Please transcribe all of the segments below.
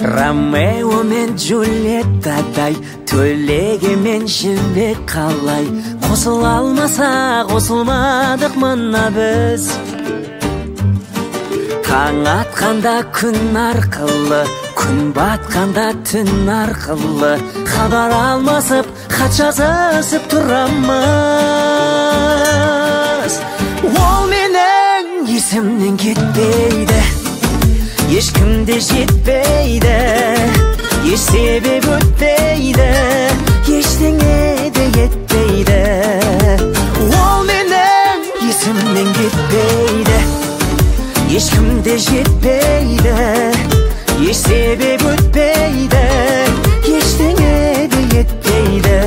Ромео мен Джульеттадай төлеге мен жібек қалай қосыла алмаса қосылмадық мына біз. Таң атқанда күн арқылы, күн батқанда түн арқылы хабар алмасып, хат жазысып тұрамыз. Ол менің есімнен кетпейді, ешкімде жетпейді, еш себеп өтпейді, ештеңе де етпейді. Ол менің есімнен кетпейді, ешкімде жетпейді, еш себеп өтпейді, ештеңе де етпейді.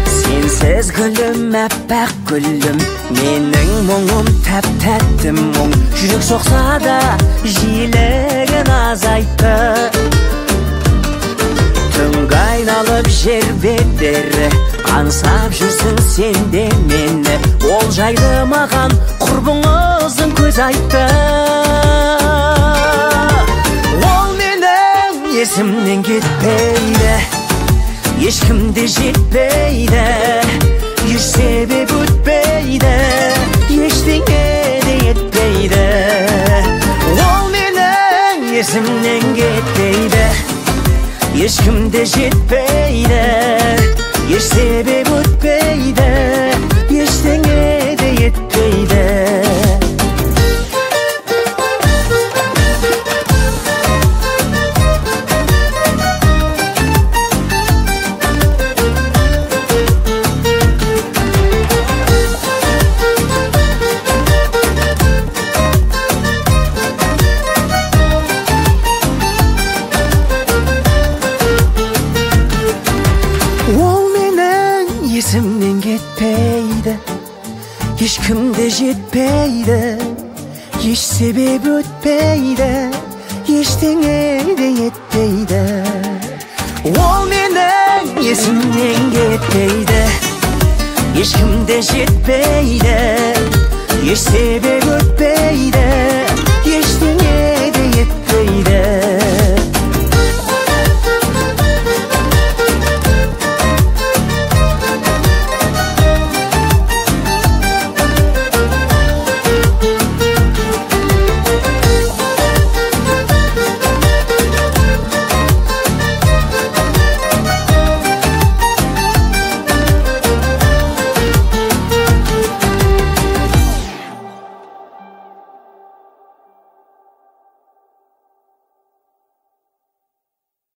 Сенсіз гүлім, әппақ гүлім, менің мұңым тәп-тәтті мұң. Жүрек соқса да жиілігін азайтты. Түнгі айналып жер беттері аңсап жүрсің сен де мені. Ол жайлы маған құрбыңыздың көз айтты. Ол менің есімнен кетпейді, ешкімде жетпейді, еш себеп өтпейді, ештеңе де етпейді. Ол менің есімнен кетпейді, ешкімде жетпейді, еш себеп өтпейді, ештеңе де етпейді. Есімнен кетпейді, ешкімде жетпейді, еш себеп өтпейді, ештеңе де етпейді. Ол менің есімнен кетпейді, ешкімде жетпейді, еш себеп өтпейді,